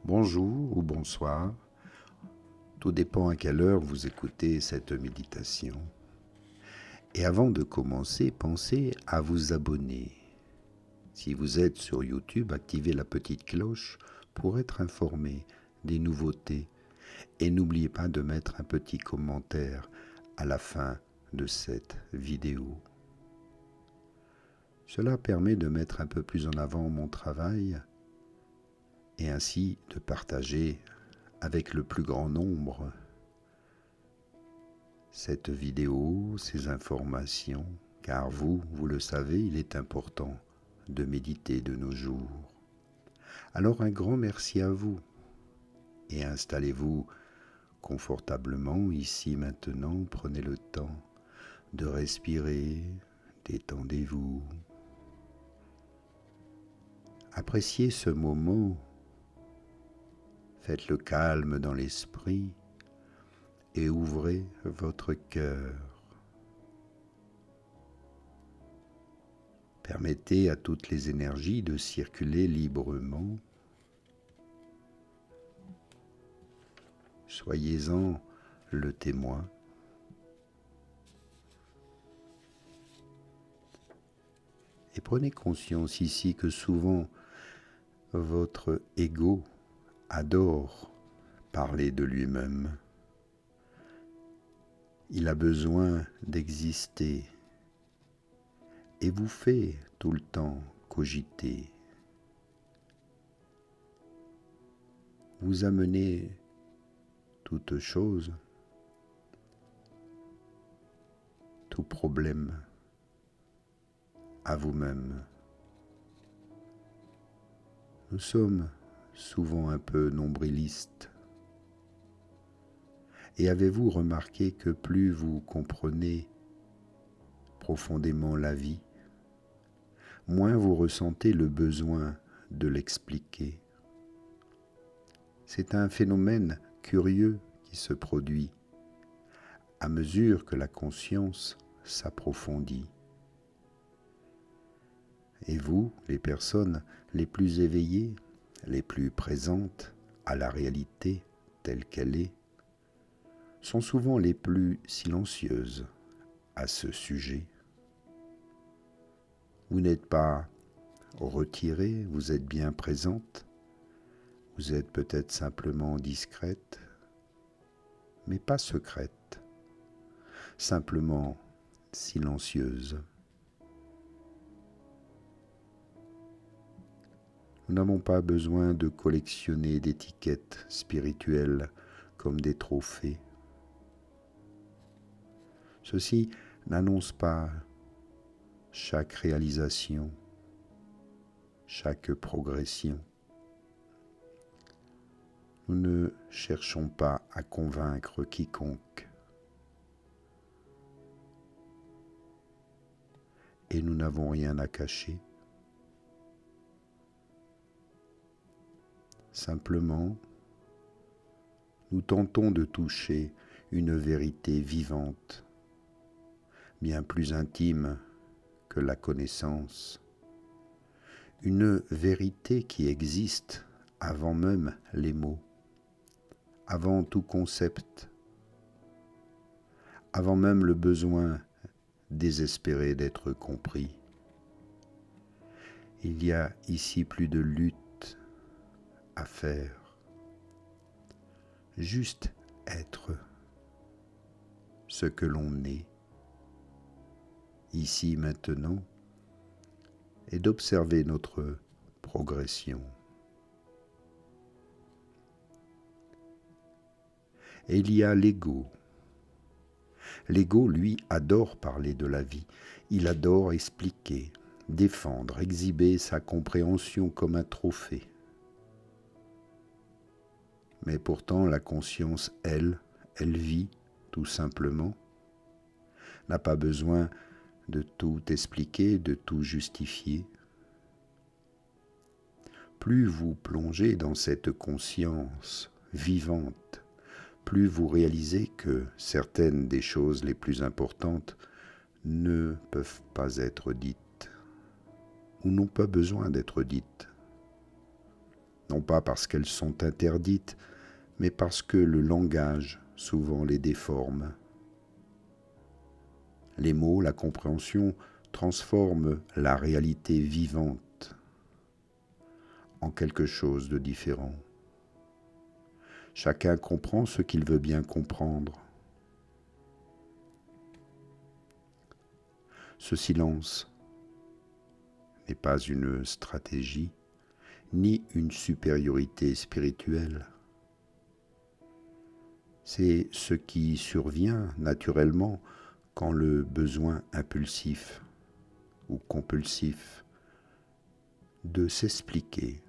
Bonjour ou bonsoir, tout dépend à quelle heure vous écoutez cette méditation. Et avant de commencer, pensez à vous abonner. Si vous êtes sur YouTube, activez la petite cloche pour être informé des nouveautés. Et n'oubliez pas de mettre un petit commentaire à la fin de cette vidéo. Cela permet de mettre un peu plus en avant mon travail et ainsi de partager avec le plus grand nombre cette vidéo, ces informations, car vous le savez, il est important de méditer de nos jours. Alors un grand merci à vous et installez-vous confortablement ici maintenant, prenez le temps de respirer, détendez-vous. Appréciez ce moment, faites le calme dans l'esprit et ouvrez votre cœur. Permettez à toutes les énergies de circuler librement. Soyez-en le témoin. Et prenez conscience ici que souvent votre ego adore parler de lui-même. Il a besoin d'exister et vous fait tout le temps cogiter. Vous amenez toute chose, tout problème à vous-même. Nous sommes souvent un peu nombrilistes. Et avez-vous remarqué que plus vous comprenez profondément la vie, moins vous ressentez le besoin de l'expliquer. C'est un phénomène curieux qui se produit à mesure que la conscience s'approfondit. Et vous, les personnes les plus éveillées, les plus présentes à la réalité telle qu'elle est, sont souvent les plus silencieuses à ce sujet. Vous n'êtes pas retirée, vous êtes bien présente, vous êtes peut-être simplement discrète, mais pas secrète, simplement silencieuse. Nous n'avons pas besoin de collectionner d'étiquettes spirituelles comme des trophées. Ceci n'annonce pas chaque réalisation, chaque progression. Nous ne cherchons pas à convaincre quiconque. Et nous n'avons rien à cacher. Simplement, nous tentons de toucher une vérité vivante, bien plus intime que la connaissance, une vérité qui existe avant même les mots, avant tout concept, avant même le besoin désespéré d'être compris. Il y a ici plus de lutte à faire, juste être ce que l'on est, ici maintenant, et d'observer notre progression. Et il y a l'ego. L'ego, lui, adore parler de la vie. Il adore expliquer, défendre, exhiber sa compréhension comme un trophée. Mais pourtant, la conscience, elle vit tout simplement, n'a pas besoin de tout expliquer, de tout justifier. Plus vous plongez dans cette conscience vivante, plus vous réalisez que certaines des choses les plus importantes ne peuvent pas être dites ou n'ont pas besoin d'être dites. non pas parce qu'elles sont interdites, mais parce que le langage souvent les déforme. Les mots, la compréhension, transforment la réalité vivante en quelque chose de différent. Chacun comprend ce qu'il veut bien comprendre. Ce silence n'est pas une stratégie, ni une supériorité spirituelle. C'est ce qui survient naturellement quand le besoin impulsif ou compulsif de s'expliquer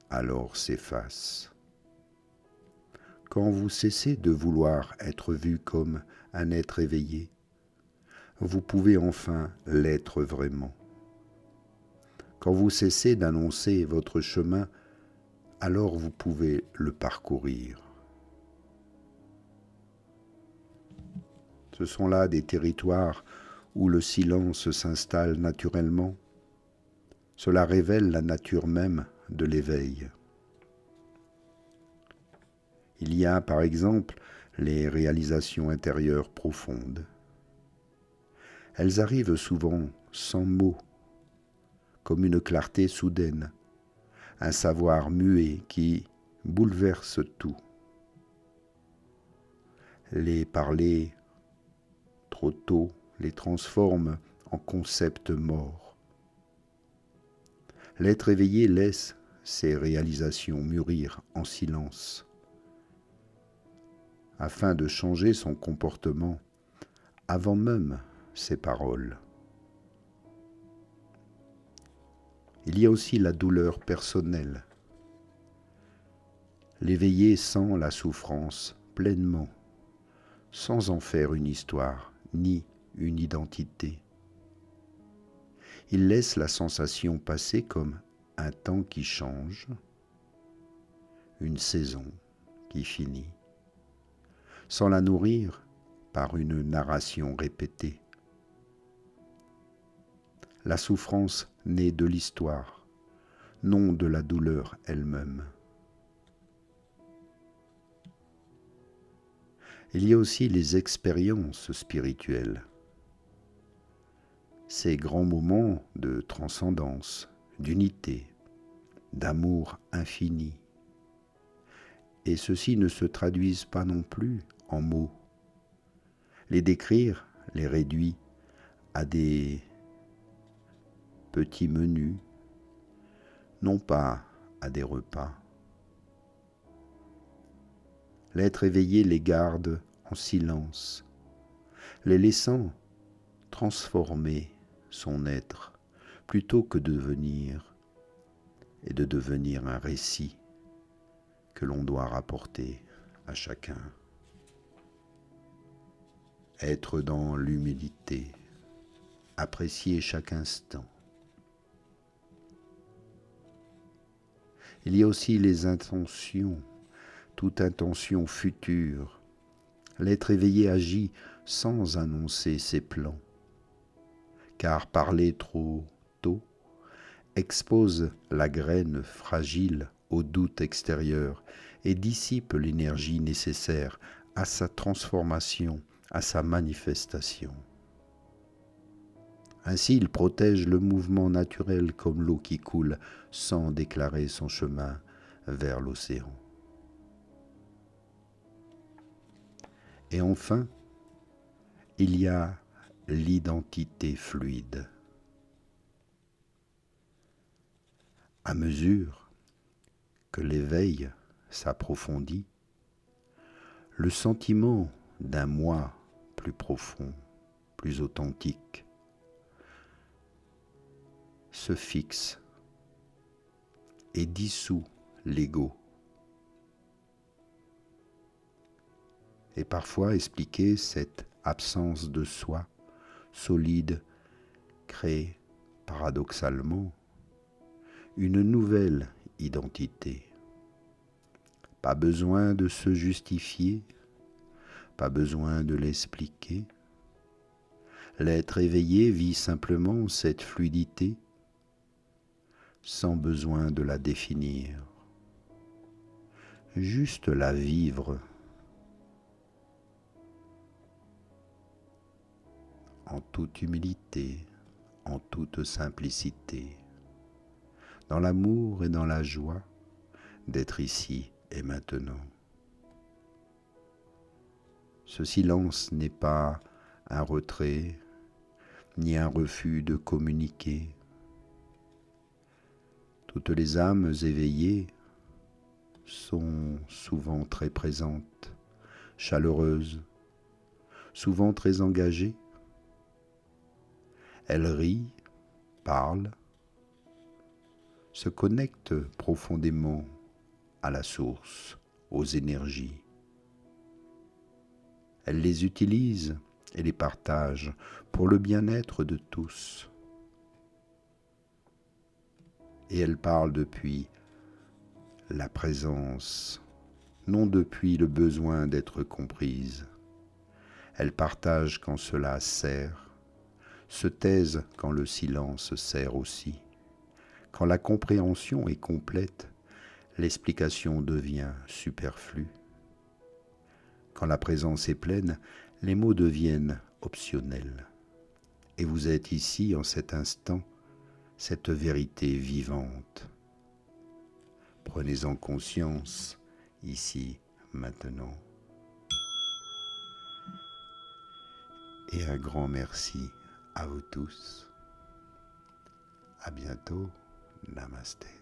alors s'efface. Quand vous cessez de vouloir être vu comme un être éveillé, vous pouvez enfin l'être vraiment. Quand vous cessez d'annoncer votre chemin, alors vous pouvez le parcourir. Ce sont là des territoires où le silence s'installe naturellement. Cela révèle la nature même de l'éveil. Il y a par exemple les réalisations intérieures profondes. Elles arrivent souvent sans mots, comme une clarté soudaine, un savoir muet qui bouleverse tout. Les parler trop tôt les transforme en concepts morts. L'être éveillé laisse ses réalisations mûrir en silence, afin de changer son comportement avant même ses paroles. Il y a aussi la douleur personnelle. L'éveillé sent la souffrance pleinement, sans en faire une histoire, ni une identité. Il laisse la sensation passer comme un temps qui change, une saison qui finit, sans la nourrir par une narration répétée. La souffrance naît de l'histoire, non de la douleur elle-même. Il y a aussi les expériences spirituelles, ces grands moments de transcendance, d'unité, d'amour infini. Et ceux-ci ne se traduisent pas non plus en mots. Les décrire les réduit à des petits menus, non pas à des repas. L'être éveillé les garde en silence, les laissant transformer son être plutôt que de devenir un récit que l'on doit rapporter à chacun. Être dans l'humilité, apprécier chaque instant. Il y a aussi les intentions, toute intention future. L'être éveillé agit sans annoncer ses plans, car parler trop tôt expose la graine fragile au doute extérieur et dissipe l'énergie nécessaire à sa transformation, à sa manifestation. Ainsi, il protège le mouvement naturel comme l'eau qui coule sans déclarer son chemin vers l'océan. Et enfin, il y a l'identité fluide. À mesure que l'éveil s'approfondit, le sentiment d'un moi plus profond, plus authentique, se fixe et dissout l'ego. Et parfois expliquer cette absence de soi solide crée paradoxalement une nouvelle identité. Pas besoin de se justifier, pas besoin de l'expliquer. L'être éveillé vit simplement cette fluidité sans besoin de la définir. juste la vivre en toute humilité, en toute simplicité, dans l'amour et dans la joie d'être ici et maintenant. Ce silence n'est pas un retrait, ni un refus de communiquer. Toutes les âmes éveillées sont souvent très présentes, chaleureuses, souvent très engagées. Elles rient, parlent, se connectent profondément à la source, aux énergies. Elles les utilisent et les partagent pour le bien-être de tous. Et elles parlent depuis la présence, non depuis le besoin d'être comprises. Elles partagent quand cela sert, se taisent quand le silence sert aussi. Quand la compréhension est complète, l'explication devient superflue. Quand la présence est pleine, les mots deviennent optionnels. Et vous êtes ici, en cet instant, cette vérité vivante. Prenez-en conscience, ici, maintenant. Et un grand merci à vous tous. À bientôt. Namasté.